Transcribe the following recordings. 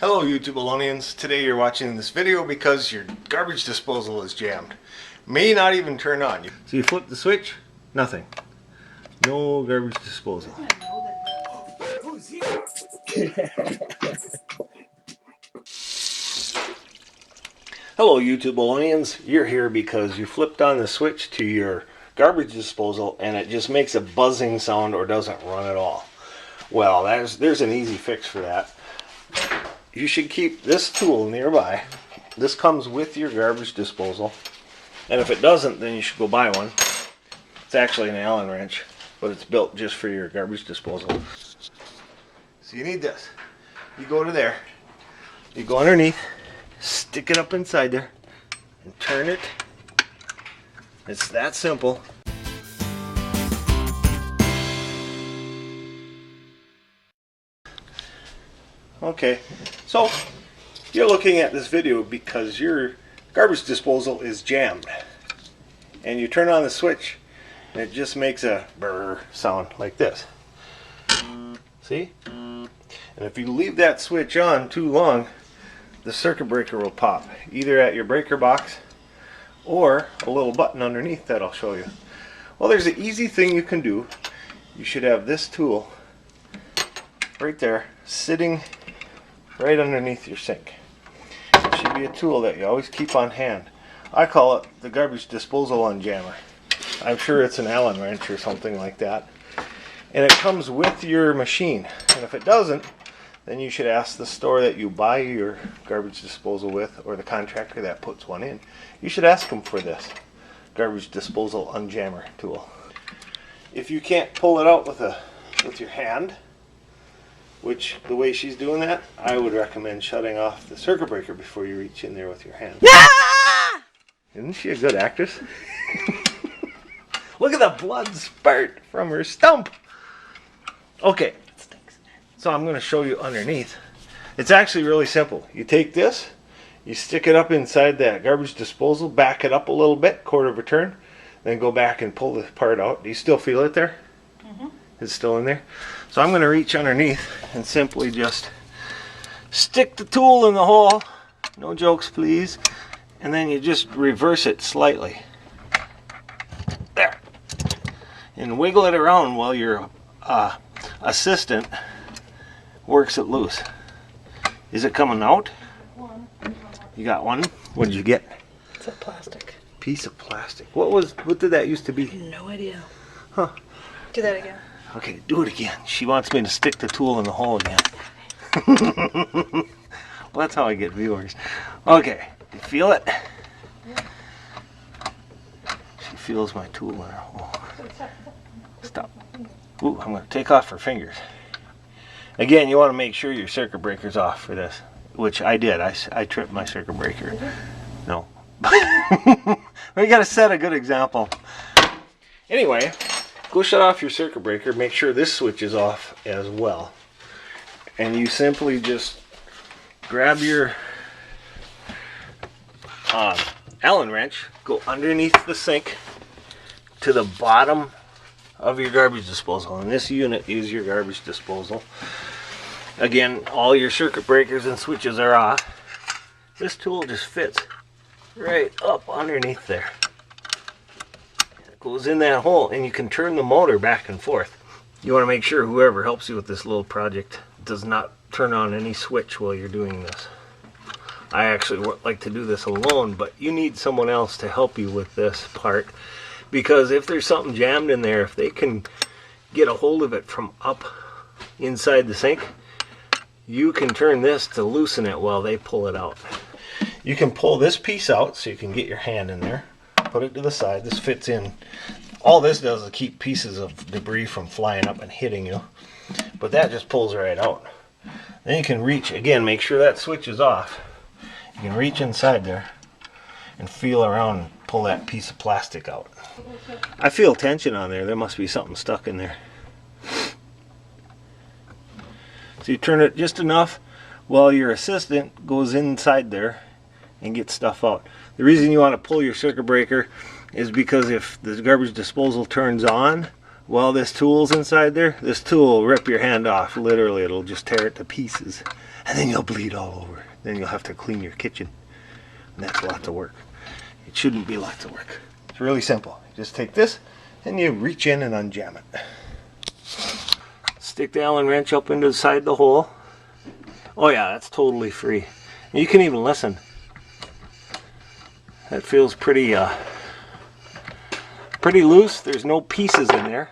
Hello YouTube Alonians. Today you're watching this video because your garbage disposal is jammed. May not even turn on. So you flip the switch, nothing. No garbage disposal. Hello YouTube Alonians. You're here because you flipped on the switch to your garbage disposal and it just makes a buzzing sound or doesn't run at all. Well, there's an easy fix for that. You should keep this tool nearby. This comes with your garbage disposal. And if it doesn't, then you should go buy one. It's actually an Allen wrench, but it's built just for your garbage disposal. So you need this. You go to there. You go underneath, stick it up inside there, and turn it. It's that simple. Okay, so you're looking at this video because your garbage disposal is jammed. And you turn on the switch and it just makes a brrr sound like this. See? And if you leave that switch on too long, the circuit breaker will pop, either at your breaker box or a little button underneath that I'll show you. Well, there's an easy thing you can do. You should have this tool right there sitting right underneath your sink. It should be a tool that you always keep on hand. I call it the garbage disposal unjammer. I'm sure it's an Allen wrench or something like that. And it comes with your machine. And if it doesn't, then you should ask the store that you buy your garbage disposal with, or the contractor that puts one in. You should ask them for this garbage disposal unjammer tool. If you can't pull it out with your hand, which the way she's doing that, I would recommend shutting off the circuit breaker before you reach in there with your hand. Isn't she a good actress? Look at the blood spurt from her stump. Okay, so I'm going to show you underneath. It's actually really simple. You take this, you stick it up inside that garbage disposal, back it up a little bit, quarter of a turn, then go back and pull the part out. Do you still feel it there? Mm-hmm. It's still in there. So I'm going to reach underneath and simply just stick the tool in the hole. No jokes, please. And then you just reverse it slightly. There. And wiggle it around while your assistant works it loose. Is it coming out? One. You got one? What did you get? It's a plastic. Piece of plastic. What did that used to be? No idea. Huh. Do that again. Okay, do it again. She wants me to stick the tool in the hole again. Well, that's how I get viewers. Okay, you feel it? Yeah. She feels my tool in her hole. Stop. Ooh, I'm going to take off her fingers. Again, you want to make sure your circuit breaker's off for this, which I did. I tripped my circuit breaker. No. We got to set a good example. Anyway, go shut off your circuit breaker. Make sure this switch is off as well. And you simply just grab your Allen wrench, go underneath the sink to the bottom of your garbage disposal. And this unit is your garbage disposal. Again, all your circuit breakers and switches are off. This tool just fits right up underneath there. It goes in that hole and you can turn the motor back and forth. You want to make sure whoever helps you with this little project does not turn on any switch while you're doing this. I actually like to do this alone, but you need someone else to help you with this part, because if there's something jammed in there, if they can get a hold of it from up inside the sink, you can turn this to loosen it while they pull it out. You can pull this piece out so you can get your hand in there, put it to the side. This fits in. All this does is keep pieces of debris from flying up and hitting you, but that just pulls right out. Then you can reach, again, make sure that switch is off. You can reach inside there and feel around and pull that piece of plastic out. I feel tension on there. There must be something stuck in there. So you turn it just enough while your assistant goes inside there and gets stuff out. The reason you want to pull your circuit breaker is because if the garbage disposal turns on while this tool's inside there, this tool will rip your hand off. Literally, it'll just tear it to pieces. and then you'll bleed all over. Then you'll have to clean your kitchen, and that's lots of work. It shouldn't be lots of work. It's really simple. You just take this and you reach in and unjam it. Stick the Allen wrench up into the side of the hole. Oh yeah, that's totally free. You can even listen. That feels pretty loose. There's no pieces in there.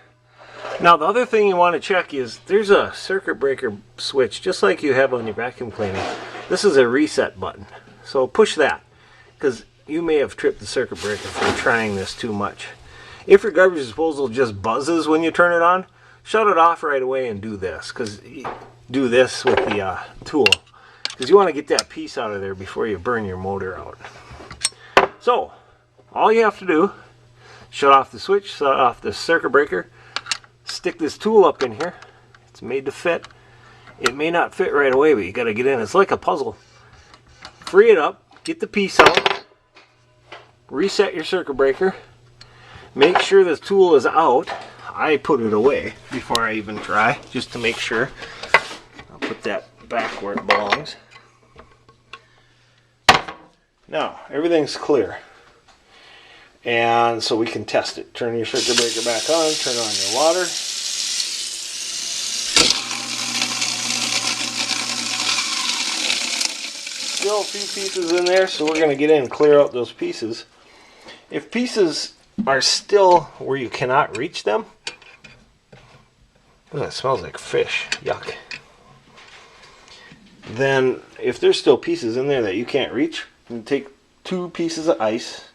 Now the other thing you want to check is there's a circuit breaker switch just like you have on your vacuum cleaner. This is a reset button. So push that, because you may have tripped the circuit breaker from trying this too much. If your garbage disposal just buzzes when you turn it on, shut it off right away and do this. Do this with the tool, because you want to get that piece out of there before you burn your motor out. So all you have to do, shut off the switch, shut off the circuit breaker, stick this tool up in here. It's made to fit. It may not fit right away, but you got to get in. It's like a puzzle. Free it up, get the piece out, reset your circuit breaker, make sure this tool is out. I put it away before I even try, just to make sure. I'll put that back where it belongs. Now, everything's clear. And so we can test it. Turn your circuit breaker back on, turn on your water. Still a few pieces in there, so we're going to get in and clear out those pieces. If pieces are still where you cannot reach them, oh, that smells like fish. Yuck. Then, if there's still pieces in there that you can't reach, you take 2 pieces of ice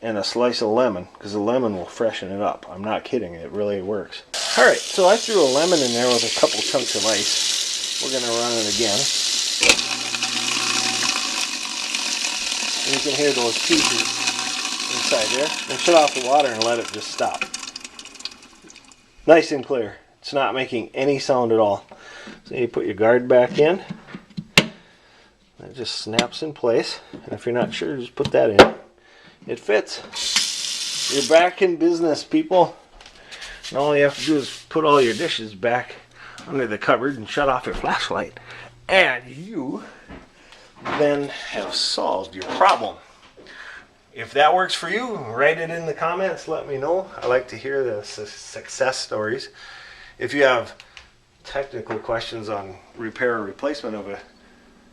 and a slice of lemon, because the lemon will freshen it up. I'm not kidding, it really works. Alright, so I threw a lemon in there with a couple chunks of ice. We're going to run it again. And you can hear those pieces inside there. And shut off the water and let it just stop. Nice and clear. It's not making any sound at all. So you put your guard back in. It just snaps in place. And if you're not sure, just put that in. It fits. You're back in business, people. And all you have to do is put all your dishes back under the cupboard and shut off your flashlight. And you then have solved your problem. If that works for you, write it in the comments. Let me know. I like to hear the success stories. If you have technical questions on repair or replacement of a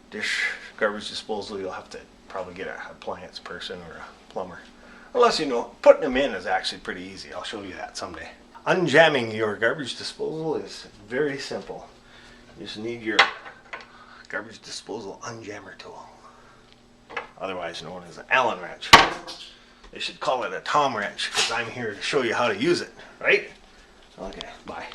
dish garbage disposal, you'll have to probably get an appliance person or a plumber. Unless you know, putting them in is actually pretty easy. I'll show you that someday. Unjamming your garbage disposal is very simple. You just need your garbage disposal unjammer tool, otherwise known as an Allen wrench. They should call it a Tom wrench, because I'm here to show you how to use it, right? Okay, bye.